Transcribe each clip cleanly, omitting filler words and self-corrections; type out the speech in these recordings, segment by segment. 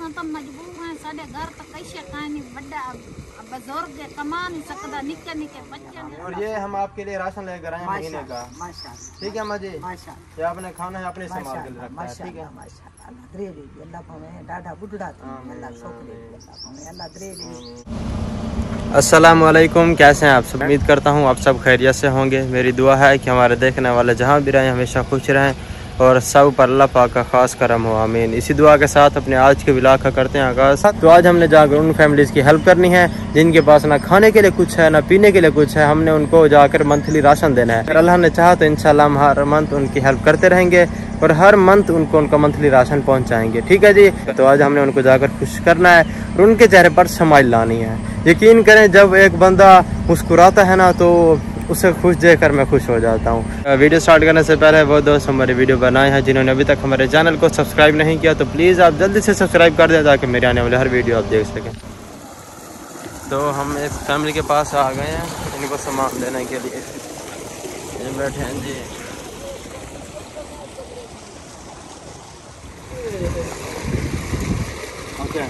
असां तो मजबूर हैं, साडे घर तो कैसे कानी बड़ा बुजुर्ग कमा नहीं सकता, निके निके बच्चे ने। और ये हम आपके लिए राशन लेकर आए हैं महीने का। ठीक है अम्मा जी, ये आपने खाना है अपने संभाल के रखना है। ठीक है अस्सलाम वालेकुम, कैसे हैं आप सब? उम्मीद करता हूँ आप सब खैरियत से होंगे। मेरी दुआ है कि हमारे देखने वाले जहाँ भी रहें हमेशा खुश रहें और सब पर अल्लाह पाक का खास करम हो, आमीन। इसी दुआ के साथ अपने आज के व्लॉग का करते हैं आगाज़। तो आज हमने जाकर उन फैमिलीज़ की हेल्प करनी है जिनके पास ना खाने के लिए कुछ है ना पीने के लिए कुछ है। हमने उनको जाकर मंथली राशन देना है। अगर अल्लाह ने चाहा तो इंशाल्लाह हम हर मंथ उनकी हेल्प करते रहेंगे और हर मंथ उनको उनका मंथली राशन पहुँचाएँगे। ठीक है जी। तो आज हमने उनको जाकर खुश करना है और उनके चेहरे पर स्माइल लानी है। यकीन करें जब एक बंदा मुस्कुराता है ना तो उसे खुश देखकर मैं खुश हो जाता हूँ। वीडियो स्टार्ट करने से पहले वो दोस्त हमारी वीडियो बनाए हैं जिन्होंने अभी तक हमारे चैनल को सब्सक्राइब नहीं किया तो प्लीज़ आप जल्दी से सब्सक्राइब कर दें ताकि मेरे आने वाले हर वीडियो आप देख सकें। तो हम एक फैमिली के पास आ गए हैं इनको सामान देने के लिए। ये बैठे हैं जी। ओके,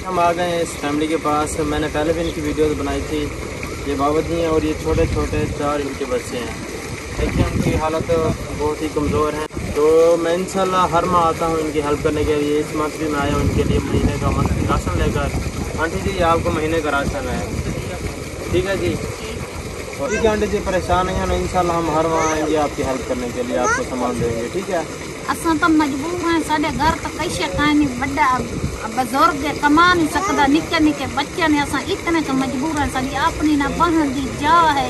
हम आ गए हैं इस फैमिली के पास। मैंने पहले भी इनकी वीडियो बनाई थी। ये बाबा जी हैं और ये छोटे छोटे 4 इनके बच्चे हैं। देखिए उनकी हालत बहुत ही कमज़ोर है। तो मैं इंशाल्लाह हर माह आता हूँ इनकी हेल्प करने के लिए। इस मंथ भी मैं आया हूँ इनके लिए महीने का मंथली राशन लेकर। आंटी जी आपको महीने का राशन है, ठीक है जी। और ठीक है आंटी जी, परेशान नहीं है ना, इंशाल्लाह हम हर माह आएंगे आपकी हेल्प करने के लिए, आपको सामान देंगे। ठीक है असां तो मजबूर हैं, साडे घर तो कैसे कानी बड़ा बुजुर्ग कमा नहीं सकता, निके निके बच्चे ने। असां इतने तो मजबूर हैं, साडी अपनी ना बहन दी जा है,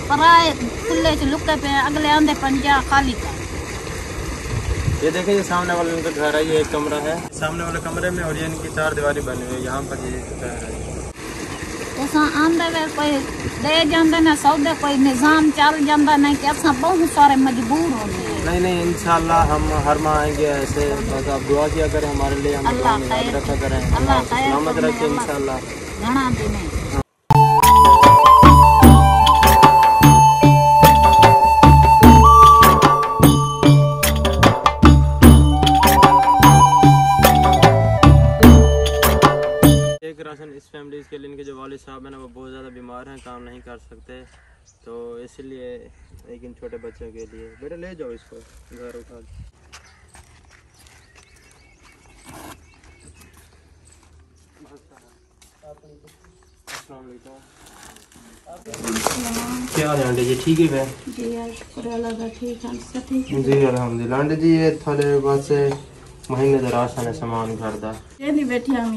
पराए खुले च लुके पे अगले आंदे पंजा खाली का। ये देखें ये सामने वाले उनका घर है, ये एक कमरा है सामने वाले कमरे में और ये इनकी 4 दीवारी बनी हुई है। यहाँ पर ये घर है। असां आंदे वे कोई दे जांदे ना सौदे, कोई निज़ाम चल जांदा नहीं कि असां बहुत सारे मजबूर हो गए। नहीं इंशाल्लाह हम हर माह आएंगे ऐसे। बस आप दुआ किया करें हमारे लिए, हम रखा करें, अल्लाह सलामत रखे इंशाल्लाह। घना दिन है। एक राशन इस फैमिली के लिए, इनके जो वालिद साहब हैं ना वो बहुत ज़्यादा बीमार हैं, काम नहीं कर सकते, तो इसलिए एक इन छोटे बच्चों के लिए। बेटा ले जाओ इसको घर उठा। क्या हाल है आंटी जी? ठीक है जी शुक्र अल्लाह का, ठीक है सब ठीक है जी अल्हम्दुलिल्लाह। आंटी जी ये थोड़े बस महीने का राशन है सामान घर दा। ये नहीं बैठी हम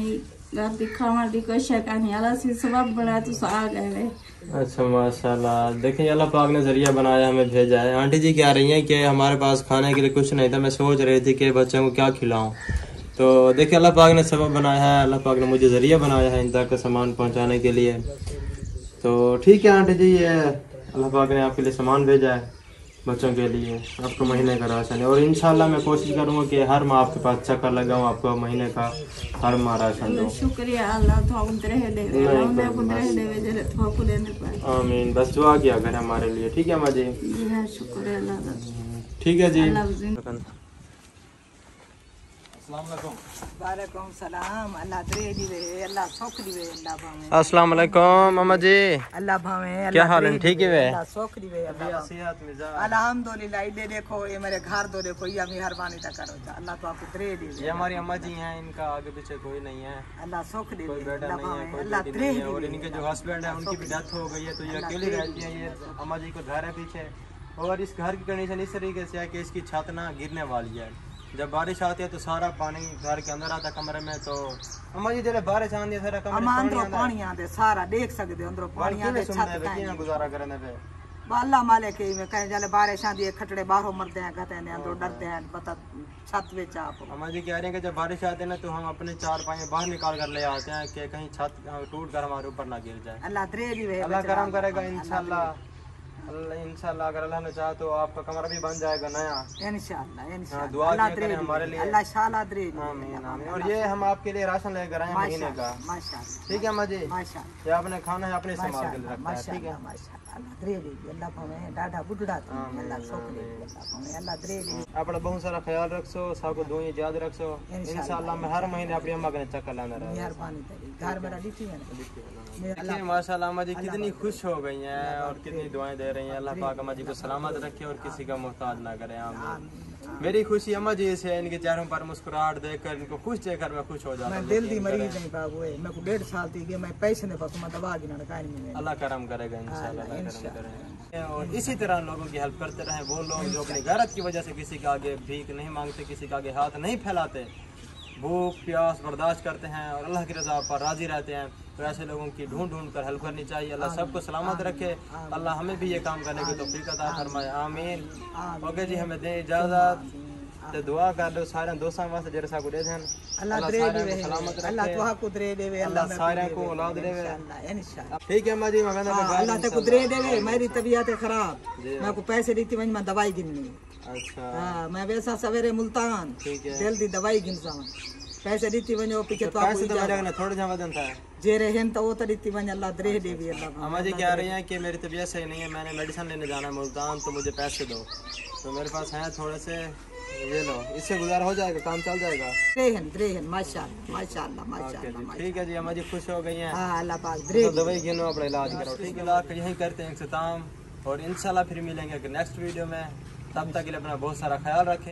घर दिखावा दी कोशिश करनी अल्लाह से सबब बना तो आ गए। अच्छा माशाल्लाह, देखिए अल्लाह पाक ने जरिया बनाया, हमें भेजा है। आंटी जी कह रही हैं कि हमारे पास खाने के लिए कुछ नहीं था, मैं सोच रही थी कि बच्चों को क्या खिलाऊं। तो देखिए अल्लाह पाक ने सबब बनाया है, अल्लाह पाक ने मुझे जरिया बनाया है इन तक सामान पहुंचाने के लिए। तो ठीक है आंटी जी, ये अल्लाह पाक ने आपके लिए सामान भेजा है बच्चों के लिए, आपको महीने का राशन है। और इंशाल्लाह मैं कोशिश करूँगा कि हर माह आपके पास चक्कर लगाऊँ, आपको महीने का हर माह राशन दूँ। शुक्रिया अल्लाह आमीन। बस दुआ किया करें हमारे लिए, ठीक है अम्मा जी? शुक्रिया अल्लाह। ठीक है जी। अस्सलाम वालेकुम अम्मा जी। अल्लाह भावे क्या हाल है? ठीक है अल्हम्दुलिल्लाह। ये देखो ये मेरे घर दो देखो, ये मेहरबानी तक करो अल्लाह तो आपको दे दे। ये हमारी अम्मा जी हैं, इनका आगे पीछे कोई नहीं है, अल्लाह सुख दे, कोई बेटा नहीं है, कोई बेटी नहीं है। और इनके जो हस्बैंड है उनकी भी डेथ हो गई है, तो ये अकेली रहती है। ये अम्मा जी को घर है पीछे और इस घर की कंडीशन इस तरीके से है कि इसकी छत ना गिरने वाली है। जब बारिश आती है तो सारा पानी घर के अंदर आता कमरे में। तो अम्मा जी जब बारिश आती है सारा कमरे पानी आते सारा देख सकते हो अंदर पानी आते छत पे गुजारा करने पे अल्लाह मालिक में कहीं जले बारिश आती है खटड़े बाहरों मरते हैं, कहते हैं अंदर डरते हैं, पता छत पे आप। अम्मा जी कह रहे हैं कि जब बारिश आती है ना तो हम अपने 4 पाए बाहर निकाल कर ले आते हैं कि कहीं छत टूट कर हमारे ऊपर ना गिर जाए। अल्लाह अल्लाह करम करेगा इंशाल्लाह। इंशाल्लाह अगर अल्लाह ने चाहा तो आपका कमरा भी बन जाएगा नया इंशाल्लाह। दुआ करें हमारे लिए। अल्लाह शाला दे। आमीन आमीन। और ये हम आपके लिए राशन लेकर आए महीने का। माशाअल्लाह। ठीक है अम्मा जी, माशाअल्लाह। ये आपने खाना है अपने संभाल के रखना है। ठीक है माशाअल्लाह। अल्लाह दे दे। अल्लाह पावे डाढ़ा बुढ़ड़ा तो अल्लाह शौक दे। अल्लाह पावे अल्लाह दे दे। अपना बहुत सारा ख्याल रखो, सबको दुआ याद रखो। इंशाल्लाह मैं हर महीने अपनी अम्मा का चक्कर लाना रहा। मेहरबानी तेरी। घर मेरा लिखी है देखिए माशाल्लाह अम्मा जी कितनी खुश हो गई हैं और कितनी दुआएं दे रही हैं। अल्लाह पाक अम्मा जी को सलामत रखे और किसी का मोहताज ना करे। आमीन। मेरी खुशी अम्मा जी से इनके चेहरों पर मुस्कुराहट देखकर, इनको खुश देखकर मैं खुश हो जाता हूँ। मैं दिल दी मरीज नहीं बाबू है। मैं को 1.5 साल थी कि मैं पैसे नहीं पास मैं दवा गिना काई नहीं। अल्लाह करम करेगा इंशाल्लाह, अल्लाह करम करेगा। और इसी तरह लोगों की हेल्प करते रहें। वो लोग जो अपनी गैरत की वजह से किसी के आगे भीख नहीं मांगते, किसी के आगे हाथ नहीं फैलाते, भूख प्यास बर्दाश्त करते हैं और अल्लाह की रज़ा पर राजी रहते हैं, तो ऐसे लोगों की ढूंढ ढूंढ कर हेल्प करनी चाहिए। अल्लाह सबको सलामत रखे। अल्लाह हमें भी ये काम करने की तौफीक अता फरमाए। आमीन। ओके जी, हमें दे इजाजत। तो दुआ कर लो सारे दोस्तों वास्ते जेरे सा को दे देन। अल्लाह दे दे। सलामत रखे। अल्लाह तुहा को दे दे। अल्लाह सारे को औलाद दे इंशाल्लाह। ठीक है अम्मा जी, मैं अल्लाह ते को दे दे। मेरी तबीयत है खराब, मैं को पैसे देती वहीं मैं दवाई गिननी। अच्छा हां मैं वैसा सवेरे मुल्तान जल्दी दवाई गिनसा पैसे देती वहीं पीछे तो पैसे तो मेरे ने थोड़े जमा देता है जेरे हैं तो वो तो देती वहीं अल्लाह दे दे भी। अल्लाह अम्मा जी कह रही हैं कि मेरी तबीयत सही नहीं है, मैंने मेडिसिन लेने जाना है मुल्तान, तो मुझे पैसे दो। तो मेरे पास हैं थोड़े से, ये लो, इससे गुजारा हो जाएगा, काम चल जाएगा। द्रेहन माशाअल्लाह माशाअल्लाह माशाअल्लाह। ठीक है जी अम्मा जी खुश हो गई हैं। हां अल्लाह पाक तो दवाई गिनो, अपना इलाज करो। ठीक है, इलाज यहीं करते हैं इख्तिताम और इंशाल्लाह फिर मिलेंगे नेक्स्ट वीडियो में। तब तक के लिए अपना बहुत सारा ख्याल रखें।